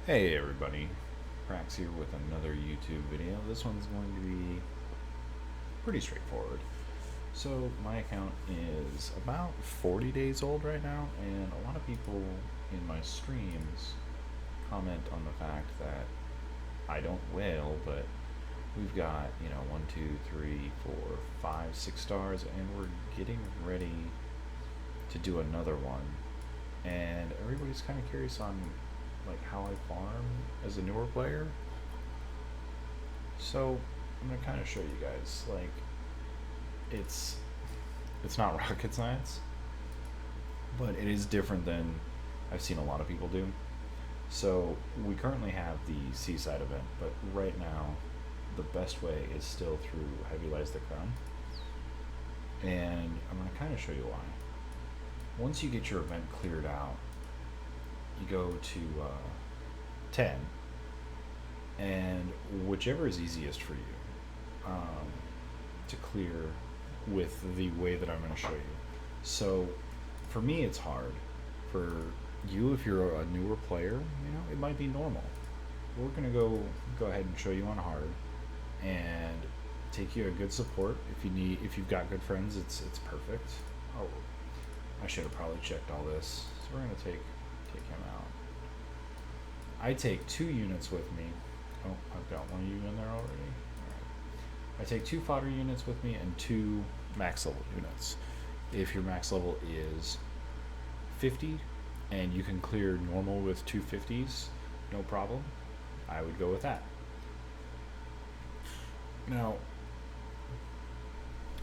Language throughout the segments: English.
Hey everybody, Praxia with another YouTube video. This one's going to be pretty straightforward. So my account is about 40 days old right now, and a lot of people in my streams comment on the fact that I don't whale, but we've got, 1, 2, 3, 4, 5, 6 stars, and we're getting ready to do another one. And everybody's kind of curious on like how I farm as a newer player. So I'm gonna kind of show you guys. Like it's not rocket science, but it is different than I've seen a lot of people do. So we currently have the seaside event, but right now the best way is still through Heavy Lies the Crown, and I'm gonna kind of show you why. Once you get your event cleared out, you go to 10, and whichever is easiest for you to clear with the way that I'm going to show you. So for me it's hard. For you, if you're a newer player, it might be normal. We're going to go ahead and show you on hard and take you a good support. If you've got good friends, it's perfect. Oh, I should have probably checked all this. So we're going to take him out. I take 2 units with me. Oh, I've got one of you in there already. Alright. I take 2 fodder units with me and 2 max level units. If your max level is 50 and you can clear normal with 2 50s, no problem, I would go with that. Now,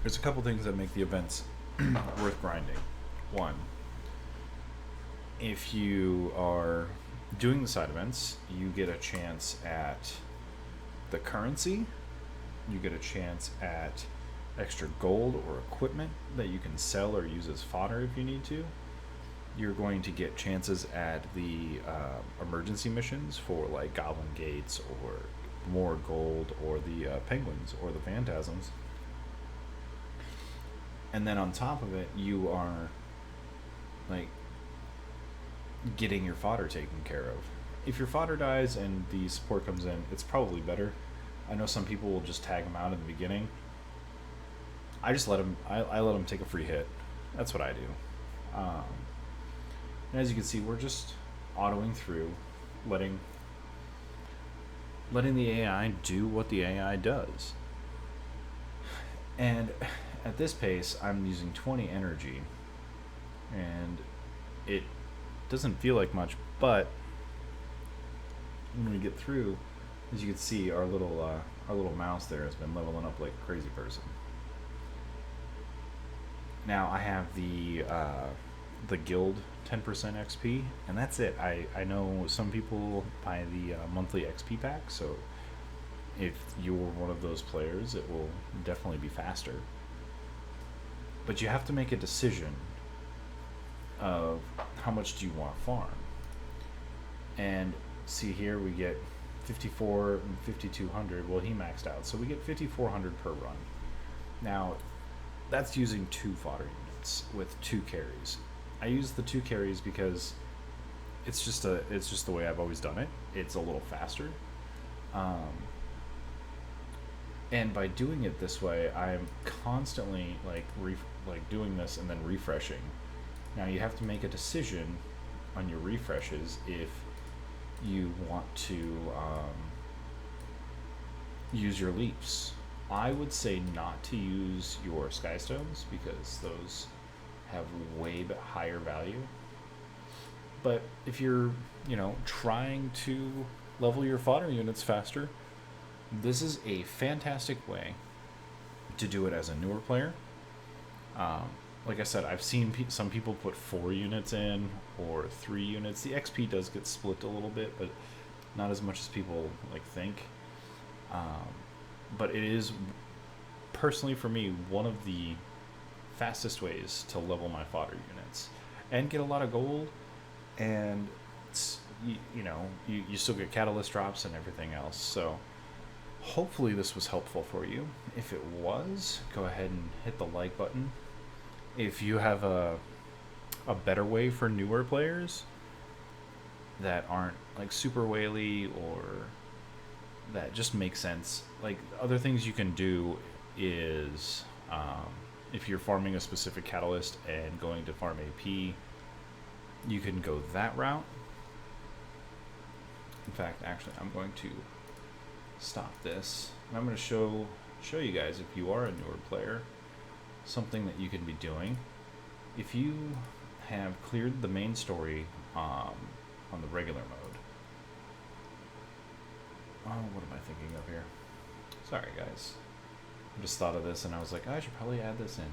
there's a couple things that make the events worth grinding. One, if you are doing the side events, you get a chance at the currency, you get a chance at extra gold or equipment that you can sell or use as fodder if you need to. You're going to get chances at the emergency missions for like goblin gates or more gold or the penguins or the phantasms. And then on top of it, you are like getting your fodder taken care of. If your fodder dies and the support comes in, it's probably better. I know some people will just tag them out in the beginning. I just let them. I let them take a free hit. That's what I do. And as you can see, we're just autoing through, letting the AI do what the AI does. And at this pace, I'm using 20 energy, and it doesn't feel like much, but when we get through, as you can see, our little mouse there has been leveling up like a crazy person. Now I have the guild 10% XP, and that's it. I know some people buy the monthly XP pack, so if you're one of those players, it will definitely be faster. But you have to make a decision of how much do you want to farm. And see here, we get 54 and 5200. Well, he maxed out, so we get 5400 per run. Now that's using 2 fodder units with 2 carries. I use the 2 carries because it's just the way I've always done it. It's a little faster, and by doing it this way, I'm constantly like doing this and then refreshing. Now you have to make a decision on your refreshes if you want to use your leaps. I would say not to use your skystones because those have way higher value. But if you're, trying to level your fodder units faster, this is a fantastic way to do it as a newer player. Like I said, I've seen some people put 4 units in or 3 units. The XP does get split a little bit, but not as much as people think. But it is, personally for me, one of the fastest ways to level my fodder units and get a lot of gold, and you still get catalyst drops and everything else. So hopefully this was helpful for you. If it was, go ahead and hit the like button. If you have a better way for newer players, that aren't like super whaley or that just make sense. Like other things you can do is if you're farming a specific catalyst and going to farm AP, you can go that route. In fact, actually, I'm going to stop this and I'm going to show you guys, if you are a newer player, something that you can be doing. If you have cleared the main story on the regular mode. Oh, what am I thinking of here? Sorry, guys. I just thought of this and I was like, I should probably add this in.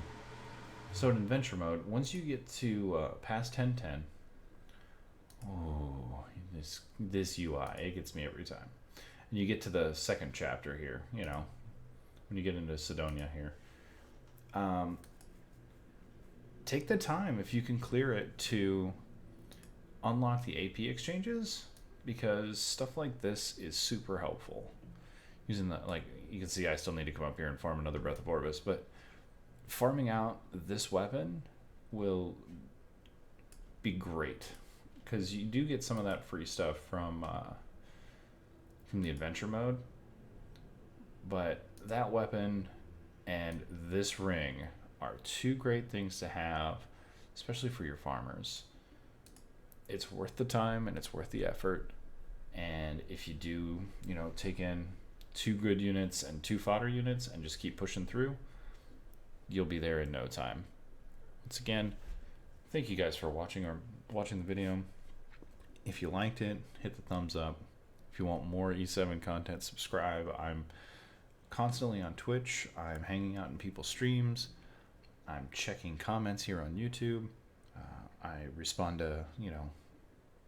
So in adventure mode, once you get to past 1010, oh, this UI, it gets me every time. And you get to the second chapter here, you know, when you get into Sidonia here. Take the time, if you can clear it, to unlock the AP exchanges, because stuff like this is super helpful. Using the, like, you can see I still need to come up here and farm another Breath of Orbis, but farming out this weapon will be great, because you do get some of that free stuff from the adventure mode, but that weapon and this ring are two great things to have, especially for your farmers. It's worth the time and it's worth the effort, and if you do, you know, take in 2 good units and 2 fodder units and just keep pushing through, you'll be there in no time. Once again, thank you guys for watching the video. If you liked it, hit the thumbs up. If you want more E7 content, subscribe. I'm constantly on Twitch. I'm hanging out in people's streams. I'm checking comments here on YouTube. I respond to, you know,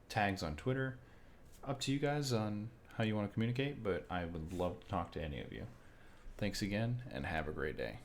tags on Twitter. Up to you guys on how you want to communicate, but I would love to talk to any of you. Thanks again, and have a great day.